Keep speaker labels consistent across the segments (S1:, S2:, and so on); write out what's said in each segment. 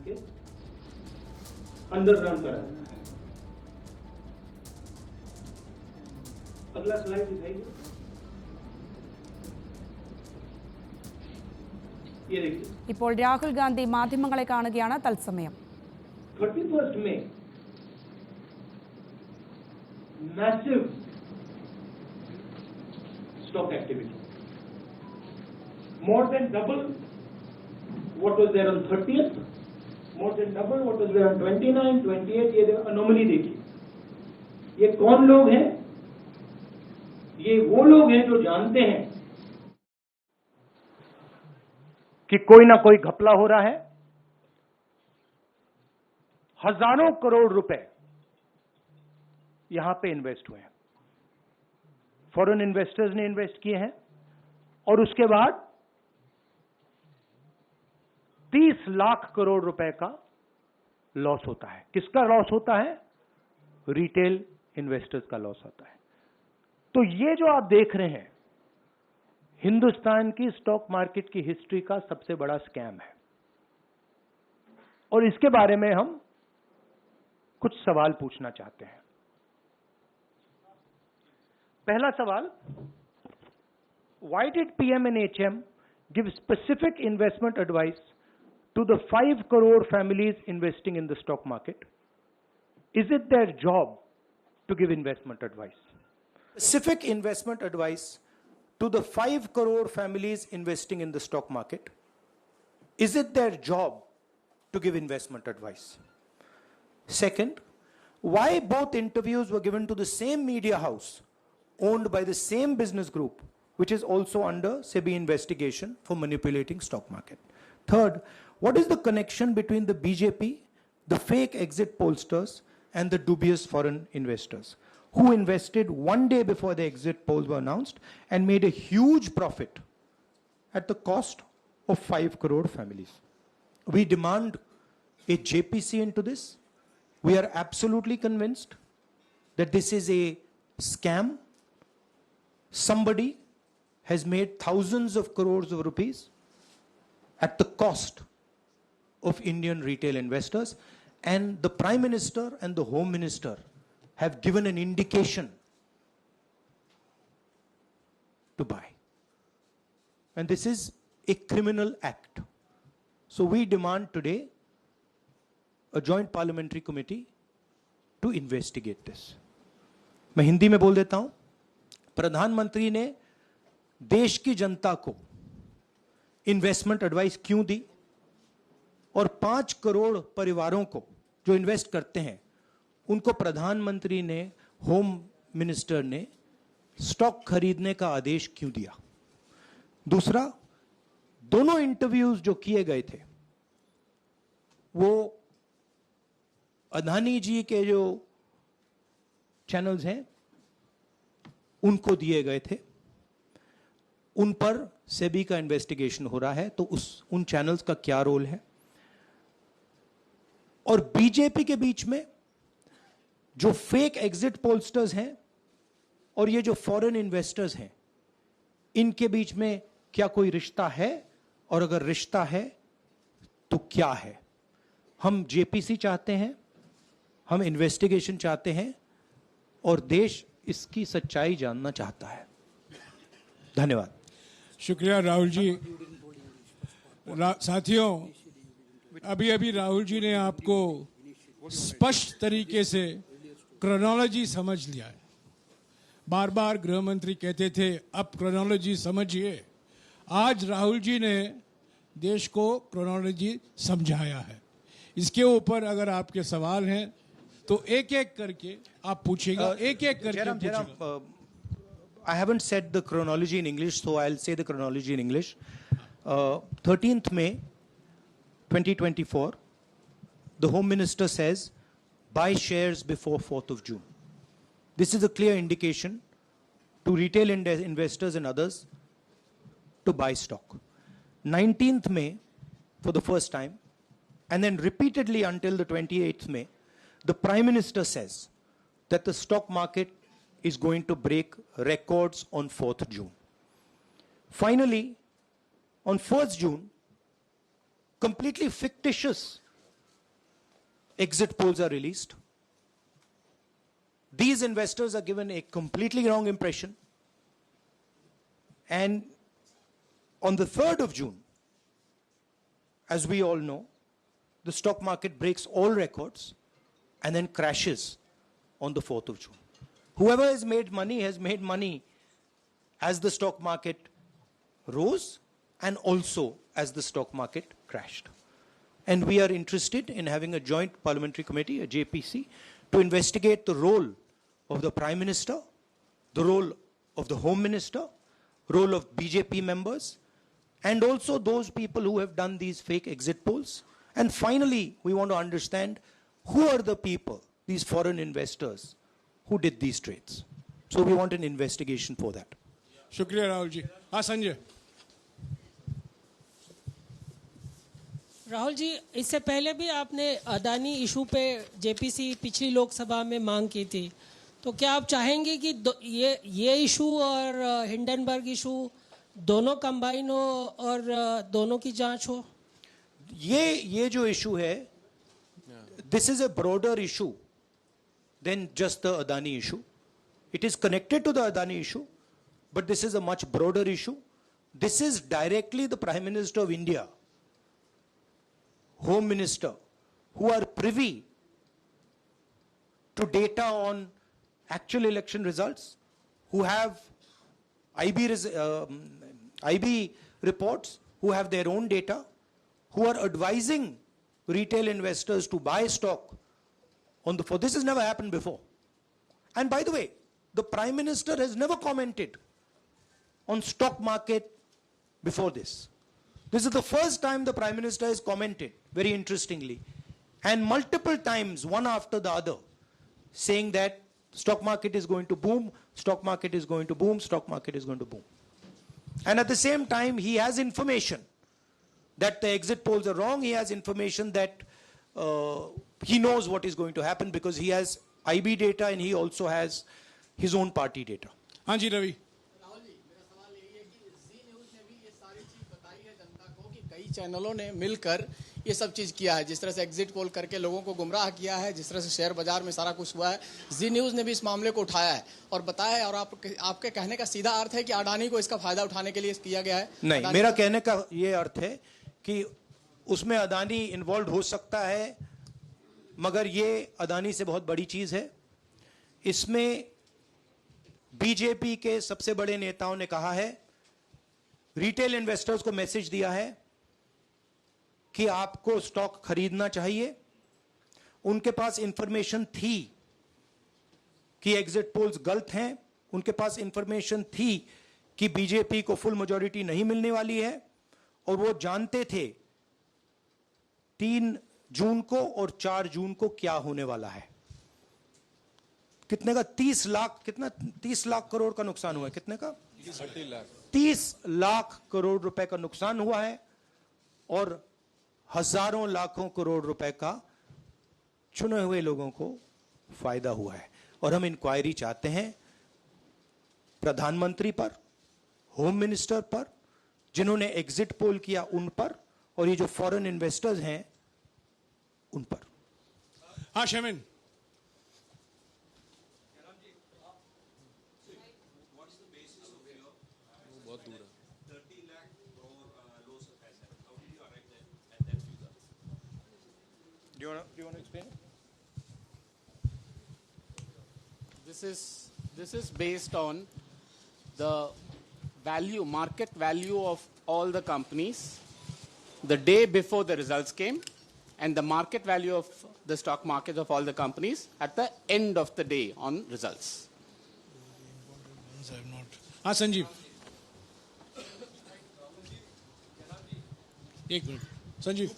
S1: के अंडरग्राउंड करा। अगला स्लाइड दिखाइए। ये देखिए,
S2: ഇപ്പോൾ രാഹുൽ ഗാന്ധി മാധ്യമങ്ങളെ കാണുകയാണ് തത്സമയം.
S1: 31st May, massive stock activity, more than double what was there on 30th, more than double what was there on 29, 28. ये अनोमली देखिए। ये कौन लोग हैं? ये वो लोग हैं जो जानते हैं कि कोई ना कोई घपला हो रहा है। हजारों करोड़ रुपए यहां पे इन्वेस्ट हुए हैं, फॉरेन इन्वेस्टर्स ने इन्वेस्ट किए हैं, और उसके बाद 30 लाख करोड़ रुपए का लॉस होता है। किसका लॉस होता है? रिटेल इन्वेस्टर्स का लॉस होता है। तो ये जो आप देख रहे हैं, हिंदुस्तान की स्टॉक मार्केट की हिस्ट्री का सबसे बड़ा स्कैम है, और इसके बारे में हम कुछ सवाल पूछना चाहते हैं। पहला सवाल, why did PMNHM give specific investment advice to the 5 crore families investing in the stock market? Is it their job to give investment advice? Specific investment advice to the 5 crore families investing in the stock market. Is it their job to give investment advice? Second, why both interviews were given to the same media house owned by the same business group, which is also under SEBI investigation for manipulating stock market? Third, what is the connection between the BJP, the fake exit pollsters, and the dubious foreign investors who invested one day before the exit polls were announced and made a huge profit at the cost of 5 crore families? We demand a JPC into this. We are absolutely convinced that this is a scam. Somebody has made thousands of crores of rupees at the cost of Indian retail investors, and the Prime Minister and the Home Minister have given an indication to buy. And this is a criminal act. So we demand today a joint parliamentary committee to investigate this. मैं हिंदी में बोल देता हूं। प्रधानमंत्री ने देश की जनता को इन्वेस्टमेंट एडवाइस क्यों दी, और 5 करोड़ परिवारों को जो इन्वेस्ट करते हैं उनको प्रधानमंत्री ने, होम मिनिस्टर ने स्टॉक खरीदने का आदेश क्यों दिया? दूसरा, दोनों इंटरव्यूज जो किए गए थे वो अदानी जी के जो चैनल्स हैं उनको दिए गए थे, उन पर सेबी का इन्वेस्टिगेशन हो रहा है, तो उन चैनल्स का क्या रोल है? और बीजेपी के बीच में जो फेक एग्जिट पोलस्टर्स हैं और ये जो फॉरेन इन्वेस्टर्स हैं, इनके बीच में क्या कोई रिश्ता है, और अगर रिश्ता है तो क्या है? हम जेपीसी चाहते हैं, हम इन्वेस्टिगेशन चाहते हैं, और देश इसकी सच्चाई जानना चाहता है। धन्यवाद।
S3: शुक्रिया राहुल जी। साथियों, अभी अभी राहुल जी ने आपको स्पष्ट तरीके से क्रोनोलॉजी समझ लिया है। बार बार गृह मंत्री कहते थे अब क्रोनोलॉजी समझिए। आज राहुल जी ने देश को क्रोनोलॉजी समझाया है। इसके ऊपर अगर आपके सवाल हैं तो एक एक करके आप पूछेगा, एक एक करके पूछेगा।
S1: I haven't said the chronology in English, so I'll say the chronology in English. 13th May 2024, the Home Minister says, buy shares before 4th of June. This is a clear indication to retail investors and others to buy stock. 19th May, for the first time, and then repeatedly until the 28th May, the Prime Minister says that the stock market is going to break records on 4th June. Finally, on 1st June, completely fictitious exit polls are released, these investors are given a completely wrong impression. And on the 3rd of June, as we all know, the stock market breaks all records and then crashes on the 4th of June. Whoever has made money as the stock market rose and also as the stock market crashed. And we are interested in having a joint parliamentary committee, a JPC, to investigate the role of the Prime Minister, the role of the Home Minister, role of BJP members, and also those people who have done these fake exit polls. And finally, we want to understand who are the people, these foreign investors, who did these trades. So we want an investigation for that.
S3: शुक्रिया राहुल जी. हाँ संजय.
S4: राहुल जी, इससे पहले भी आपने Adani issue पे JPC पिछली लोकसभा में मांग की थी, तो क्या आप चाहेंगे कि ये इशू और हिंडनबर्ग इशू दोनों कंबाइन हो और दोनों की जांच हो?
S1: ये जो इशू है, this is a broader issue than just the Adani issue. It is connected to the Adani issue, but this is a much broader issue. This is directly the Prime Minister of India, Home Minister, who are privy to data on actual election results, who have IB reports, who have their own data, who are advising retail investors to buy stock on the 4th. This has never happened before. And by the way, the Prime Minister has never commented on stock market before this. This is the first time the Prime Minister has commented, very interestingly, and multiple times, one after the other, saying that stock market is going to boom, stock market is going to boom, stock market is going to boom. And at the same time, he has information that the exit polls are wrong. He has information that he knows what is going to happen because he has IB data and he also has his own party data.
S3: हाँ जी रवि.
S5: राहुल जी, मेरा सवाल यही है कि जी news ने भी ये सारी चीज बताई है जनता को कि कई चैनलों ने मिलकर ये सब चीज किया है, जिस तरह से एग्जिट पोल करके लोगों को गुमराह किया है, जिस तरह से शेयर बाजार में सारा कुछ हुआ है. जी न्यूज़ ने भी इस मामले को उठाया है और बताया है, और आपके कहने का सीधा अर्थ है कि अडानी को इसका फायदा उठाने के लिए किया गया है?
S1: नहीं, मेरा कहने का ये अर्थ है कि उसमें अदानी इन्वॉल्व हो सकता है, मगर ये अदानी से बहुत बड़ी चीज है. इसमें बीजेपी के सबसे बड़े नेताओं ने कहा है, रिटेल इन्वेस्टर्स को मैसेज दिया है कि आपको स्टॉक खरीदना चाहिए. उनके पास इंफॉर्मेशन थी कि एग्जिट पोल्स गलत हैं, उनके पास इंफॉर्मेशन थी कि बीजेपी को फुल मेजॉरिटी नहीं मिलने वाली है, और वो जानते थे 3 जून को और 4 जून को क्या होने वाला है. कितने का? 30 लाख, कितना? 30 लाख करोड़ का नुकसान हुआ है. कितने का? 30 लाख करोड़ रुपए का नुकसान हुआ है और हजारों लाखों करोड़ रुपए का चुने हुए लोगों को फायदा हुआ है. और हम इंक्वायरी चाहते हैं प्रधानमंत्री पर, होम मिनिस्टर पर, जिन्होंने एग्जिट पोल किया उन पर, और ये जो फॉरेन इन्वेस्टर्स हैं उन पर.
S3: हाँ शमिन.
S1: Do you want to explain?
S5: This is based on the value, market value of all the companies the day before the results came, and the market value of the stock market of all the companies at the end of the day on results.
S3: हाँ संजीव. एक minute. Sanjeev.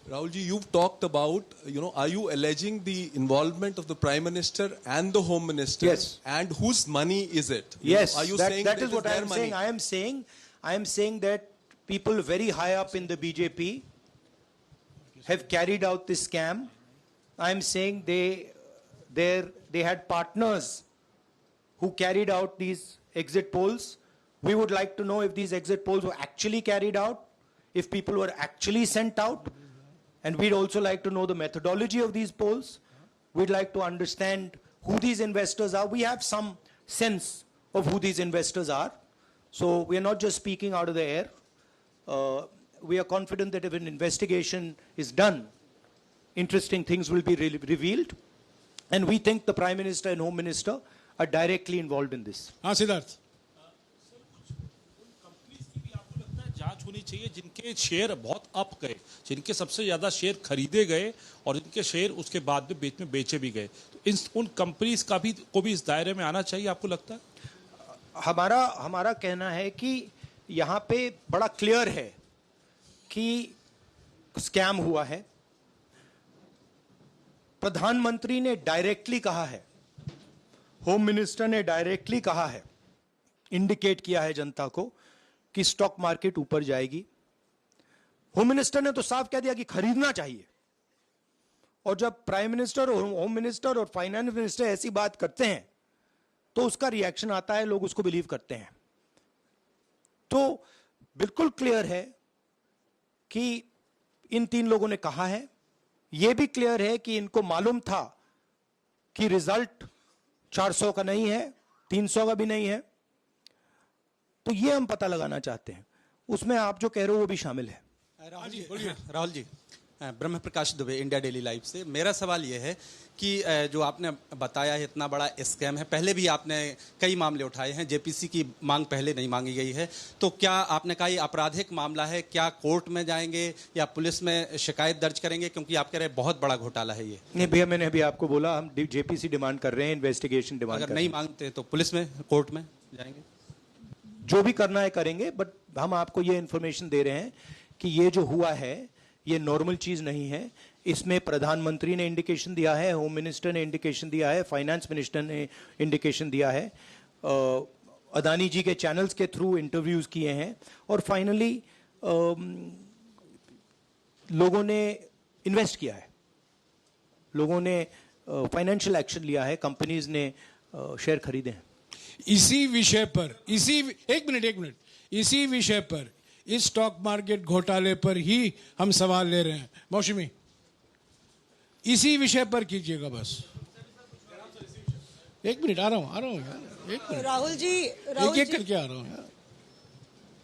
S6: Rahulji, you've talked about, are you alleging the involvement of the Prime Minister and the Home Minister?
S1: Yes.
S6: And whose money is it?
S1: Yes,
S6: Are you
S1: that
S6: saying
S1: is
S6: it
S1: what I
S6: their
S1: am
S6: money?
S1: saying. I am saying that people very high up in the BJP have carried out this scam. I am saying they had partners who carried out these exit polls. We would like to know if these exit polls were actually carried out, if people were actually sent out, And we'd also like to know the methodology of these polls. We'd like to understand who these investors are. We have some sense of who these investors are. So we are not just speaking out of the air. We are confident that if an investigation is done, interesting things will be revealed. And we think the Prime Minister and Home Minister are directly involved in this.
S3: हाँ Siddharth,
S7: companies की भी आपको लगता है जांच होनी चाहिए जिनके शेयर बहुत अप गए, जिनके सबसे ज्यादा शेयर खरीदे गए और जिनके शेयर उसके बाद में बीच में बेचे भी गए, तो उन कंपनीज का भी को भी इस दायरे में आना चाहिए, आपको लगता है?
S1: हमारा कहना है कि यहाँ पे बड़ा क्लियर है कि स्कैम हुआ है। प्रधानमंत्री ने डायरेक्टली कहा है, होम मिनिस्टर ने डायरेक्टली कहा है, इंडिकेट किया है जनता को कि स्टॉक मार्केट ऊपर जाएगी। होम मिनिस्टर ने तो साफ कह दिया कि खरीदना चाहिए। और जब प्राइम मिनिस्टर और होम मिनिस्टर और फाइनेंस मिनिस्टर ऐसी बात करते हैं तो उसका रिएक्शन आता है, लोग उसको बिलीव करते हैं। तो बिल्कुल क्लियर है कि इन तीन लोगों ने कहा है। यह भी क्लियर है कि इनको मालूम था कि रिजल्ट 400 का नहीं है, 300 का भी नहीं है। तो ये हम पता लगाना चाहते हैं, उसमें आप जो कह रहे हो वो भी शामिल है।
S8: राहुल जी, ब्रह्म प्रकाश दुबे, इंडिया डेली लाइफ से। मेरा सवाल यह है कि जो आपने बताया है इतना बड़ा स्कैम है, पहले भी आपने कई मामले उठाए हैं, जेपीसी की मांग पहले नहीं मांगी गई है, तो क्या आपने कहा ये आपराधिक मामला है, क्या कोर्ट में जाएंगे या पुलिस में शिकायत दर्ज करेंगे? क्योंकि आप कह रहे हैं बहुत बड़ा घोटाला है ये।
S1: नहीं भैया, मैंने अभी आपको बोला हम जेपीसी डिमांड कर रहे हैं, इन्वेस्टिगेशन डिमांड कर
S8: अगर
S1: रहे हैं।
S8: नहीं मांगते तो पुलिस में, कोर्ट में जाएंगे?
S1: जो भी करना है करेंगे, बट हम आपको ये इंफॉर्मेशन दे रहे हैं कि ये जो हुआ है ये नॉर्मल चीज नहीं है। इसमें प्रधानमंत्री ने इंडिकेशन दिया है, होम मिनिस्टर ने इंडिकेशन दिया है, फाइनेंस मिनिस्टर ने इंडिकेशन दिया है, अदानी जी के चैनल्स के थ्रू इंटरव्यूज किए हैं, और फाइनली लोगों ने इन्वेस्ट किया है, लोगों ने फाइनेंशियल एक्शन लिया है, कंपनीज ने शेयर खरीदे हैं।
S3: इसी विषय पर, एक मिनट, इसी विषय पर, इस स्टॉक मार्केट घोटाले पर ही हम सवाल ले रहे हैं। मौसमी, इसी विषय पर कीजिएगा बस। एक मिनट, आ रहा हूं यार, एक मिनट।
S9: राहुल जी,
S3: एक करके आ रहा हूं यार।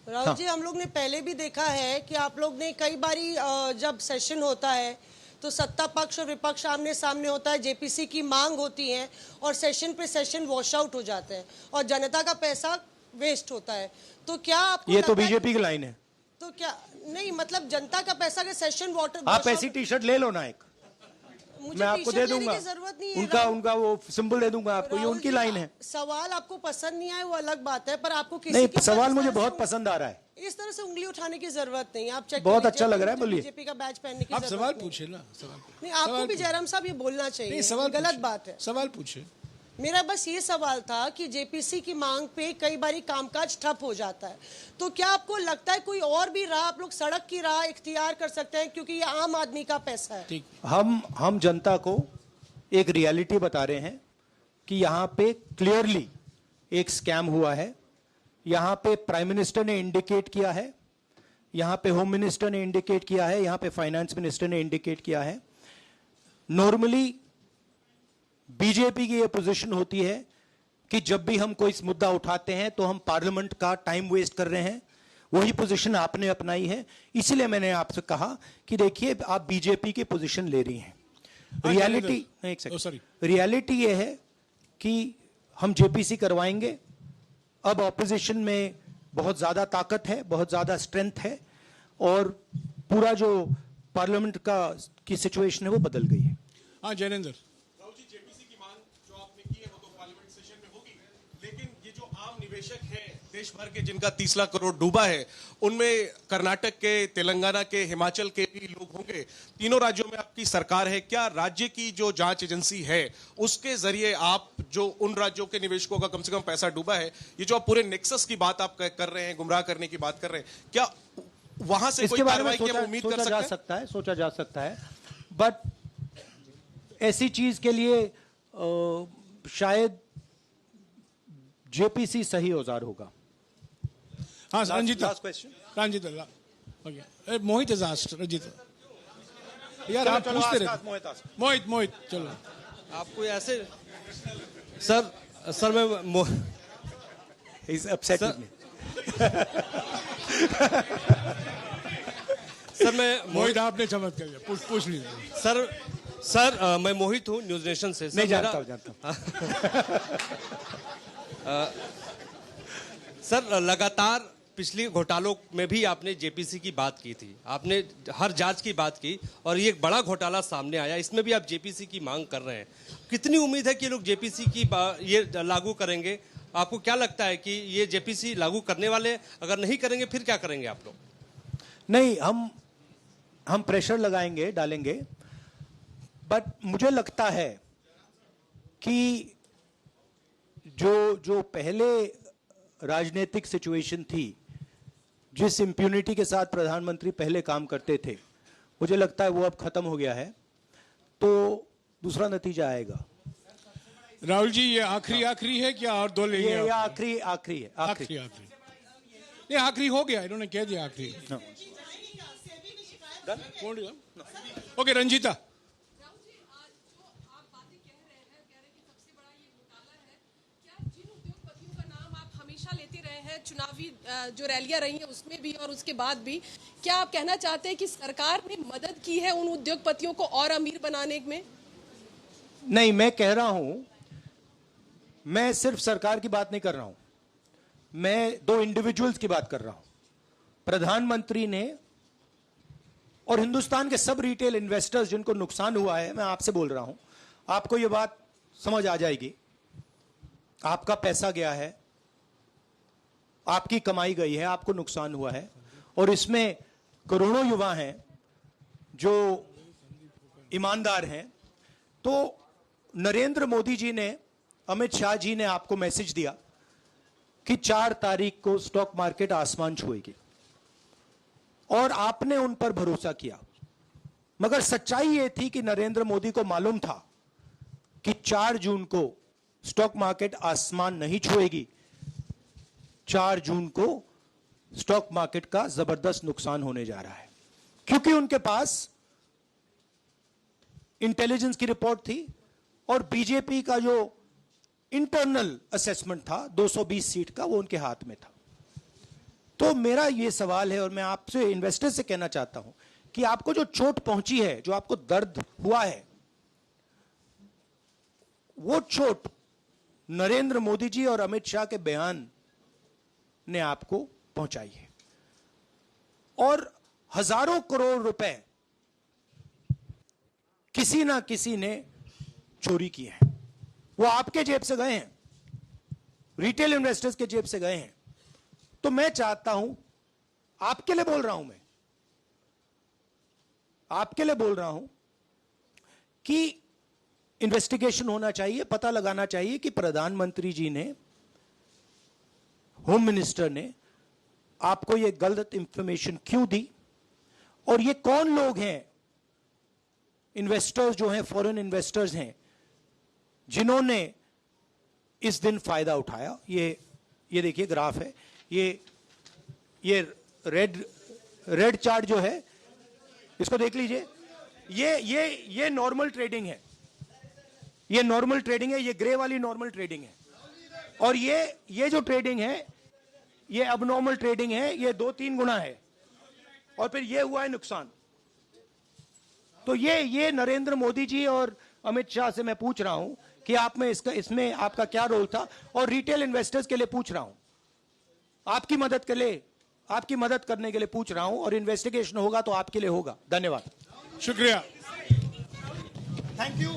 S9: राहुल जी, हम लोग ने पहले भी देखा है कि आप लोग ने कई बारी जब सेशन होता है तो सत्ता पक्ष और विपक्ष आमने सामने होता है, जेपीसी की मांग होती है और सेशन पे सेशन वॉश आउट हो जाते हैं और जनता का पैसा वेस्ट होता है। तो क्या आपको
S1: ये तो बीजेपी की लाइन है।
S9: तो क्या नहीं, मतलब जनता का पैसा के सेशन वाटर,
S1: आप ऐसी टी शर्ट ले लो ना, एक मैं आपको दे दूंगा, उनका वो सिंबल दे दूंगा आपको, ये उनकी लाइन है।
S9: सवाल आपको पसंद नहीं आए वो अलग बात है, पर आपको किसी
S1: नहीं,
S9: की
S1: सवाल मुझे बहुत पसंद आ रहा है।
S9: इस तरह से उंगली उठाने की जरूरत नहीं। आप चेक
S1: बहुत अच्छा लग रहा है, बोलिए।
S9: बीजेपी का बैच पहनने की
S3: आप
S9: जरूरत
S3: सवाल
S9: नहीं।
S3: पूछे ना, सवाल
S9: नहीं, आपको भी जयराम साहब ये बोलना चाहिए,
S3: नहीं, सवाल
S9: गलत
S3: पूछे,
S9: बात है।
S3: सवाल पूछे।
S9: मेरा बस ये सवाल था कि जेपीसी की मांग पे कई बारी कामकाज ठप हो जाता है, तो क्या आपको लगता है कोई और भी राह आप लोग सड़क की राह इख्तियार कर सकते हैं, क्योंकि ये आम आदमी का पैसा है।
S1: हम जनता को एक रियलिटी बता रहे हैं कि यहाँ पे क्लियरली एक स्कैम हुआ है। यहाँ पे प्राइम मिनिस्टर ने इंडिकेट किया है, यहाँ पे होम मिनिस्टर ने इंडिकेट किया है, यहाँ पे फाइनेंस मिनिस्टर ने इंडिकेट किया है। नॉर्मली बीजेपी की ये पोजीशन होती है कि जब भी हम कोई मुद्दा उठाते हैं तो हम पार्लियामेंट का टाइम वेस्ट कर रहे हैं। वही पोजीशन आपने अपनाई है, इसीलिए मैंने आपसे कहा कि देखिए आप बीजेपी की पोजीशन ले रही हैं। रियलिटी ये है कि हम जेपीसी करवाएंगे। अब ऑपोजिशन में बहुत ज्यादा ताकत है, बहुत ज्यादा स्ट्रेंथ है, और पूरा जो पार्लियामेंट की सिचुएशन है वो बदल गई है।
S3: हाँ जयेंद्र,
S7: राहुल जी, जेपीसी की मांग जो आपने की है वो तो पार्लियामेंट सेशन में होगी, लेकिन ये जो आम निवेशक हैं देश भर के जिनका 30 लाख करोड़ डूबा है, उनमें कर्नाटक के, तेलंगाना के, हिमाचल के भी लोग होंगे। तीनों राज्यों में आपकी सरकार है, क्या राज्य की जो जांच एजेंसी है उसके जरिए आप जो उन राज्यों के निवेशकों का कम से कम पैसा डूबा है, ये जो आप पूरे नेक्सस की बात आप कर रहे हैं, गुमराह करने की बात कर रहे हैं, क्या वहां से कोई कार्रवाई की हम उम्मीद कर सकते हैं?
S1: सोचा जा सकता है, बट ऐसी चीज के लिए शायद जेपीसी सही औजार होगा।
S3: हाँ Ranjit,
S1: last question.
S3: Ranjit, okay, Mohit is asked, Ranjit. यार आप पूछते रहे। मोहित चलो।
S10: आपको ऐसे सर मैं
S1: He's upsetting me.
S10: सर मैं
S3: मोहित आपने चमत्कार किया, पूछ लीजिए।
S10: सर मैं मोहित हूँ न्यूज नेशन से।
S1: नहीं जानता हूँ।
S10: सर लगातार पिछली घोटालों में भी आपने जेपीसी की बात की थी, आपने हर जांच की बात की और ये एक बड़ा घोटाला सामने आया, इसमें भी आप जेपीसी की मांग कर रहे हैं। कितनी उम्मीद है कि ये लोग जेपीसी की ये लागू करेंगे? आपको क्या लगता है कि ये जेपीसी लागू करने वाले, अगर नहीं करेंगे फिर क्या करेंगे आप लोग?
S1: नहीं, हम प्रेशर लगाएंगे, डालेंगे, बट मुझे लगता है कि जो पहले राजनीतिक सिचुएशन थी, जिस इंप्यूनिटी के साथ प्रधानमंत्री पहले काम करते थे, मुझे लगता है वो अब खत्म हो गया है, तो दूसरा नतीजा आएगा।
S3: राहुल जी ये आखिरी है क्या और दो लेंगे?
S1: ये आखिरी है।
S3: आखिरी ये आखिरी हो गया, इन्होंने कह दिया आखिरी। ओके रंजीता।
S11: चुनावी जो रैलियां रही हैं उसमें भी और उसके बाद भी, क्या आप कहना चाहते हैं कि सरकार ने मदद की है उन उद्योगपतियों को और अमीर बनाने में?
S1: नहीं, मैं कह रहा हूं, मैं सिर्फ सरकार की बात नहीं कर रहा हूं, मैं दो इंडिविजुअल्स की बात कर रहा हूं। प्रधानमंत्री ने और हिंदुस्तान के सब रिटेल इन्वेस्टर्स जिनको नुकसान हुआ है, मैं आपसे बोल रहा हूं, आपको यह बात समझ आ जाएगी। आपका पैसा गया है, आपकी कमाई गई है, आपको नुकसान हुआ है, और इसमें करोड़ों युवा हैं जो ईमानदार हैं। तो नरेंद्र मोदी जी ने, अमित शाह जी ने आपको मैसेज दिया कि 4 तारीख को स्टॉक मार्केट आसमान छुएगी, और आपने उन पर भरोसा किया। मगर सच्चाई यह थी कि नरेंद्र मोदी को मालूम था कि 4 जून को स्टॉक मार्केट आसमान नहीं छुएगी। 4 जून को स्टॉक मार्केट का जबरदस्त नुकसान होने जा रहा है, क्योंकि उनके पास इंटेलिजेंस की रिपोर्ट थी और बीजेपी का जो इंटरनल असेसमेंट था 220 सीट का, वो उनके हाथ में था। तो मेरा यह सवाल है और मैं आपसे, इन्वेस्टर से कहना चाहता हूं कि आपको जो चोट पहुंची है, जो आपको दर्द हुआ है, वो चोट नरेंद्र मोदी जी और अमित शाह के बयान ने आपको पहुंचाई है। और हजारों करोड़ रुपए किसी ना किसी ने चोरी किए हैं, वो आपके जेब से गए हैं, रिटेल इन्वेस्टर्स के जेब से गए हैं। तो मैं चाहता हूं, आपके लिए बोल रहा हूं, मैं आपके लिए बोल रहा हूं कि इन्वेस्टिगेशन होना चाहिए, पता लगाना चाहिए कि प्रधानमंत्री जी ने, होम मिनिस्टर ने आपको यह गलत इंफॉर्मेशन क्यों दी, और ये कौन लोग हैं, इन्वेस्टर्स जो हैं, फॉरेन इन्वेस्टर्स हैं, जिन्होंने इस दिन फायदा उठाया। ये देखिए ग्राफ है, ये रेड चार्ट जो है, इसको देख लीजिए। ये नॉर्मल ट्रेडिंग है, ये नॉर्मल ट्रेडिंग है, ये ग्रे वाली नॉर्मल ट्रेडिंग है, और ये जो ट्रेडिंग है ये अबनॉर्मल ट्रेडिंग है, ये 2-3 गुना है, और फिर ये हुआ है नुकसान। तो ये नरेंद्र मोदी जी और अमित शाह से मैं पूछ रहा हूं कि आप में इसमें आपका क्या रोल था, और रिटेल इन्वेस्टर्स के लिए पूछ रहा हूं, आपकी मदद करने के लिए पूछ रहा हूं, और इन्वेस्टिगेशन होगा तो आपके लिए होगा। धन्यवाद,
S3: शुक्रिया,
S1: थैंक यू।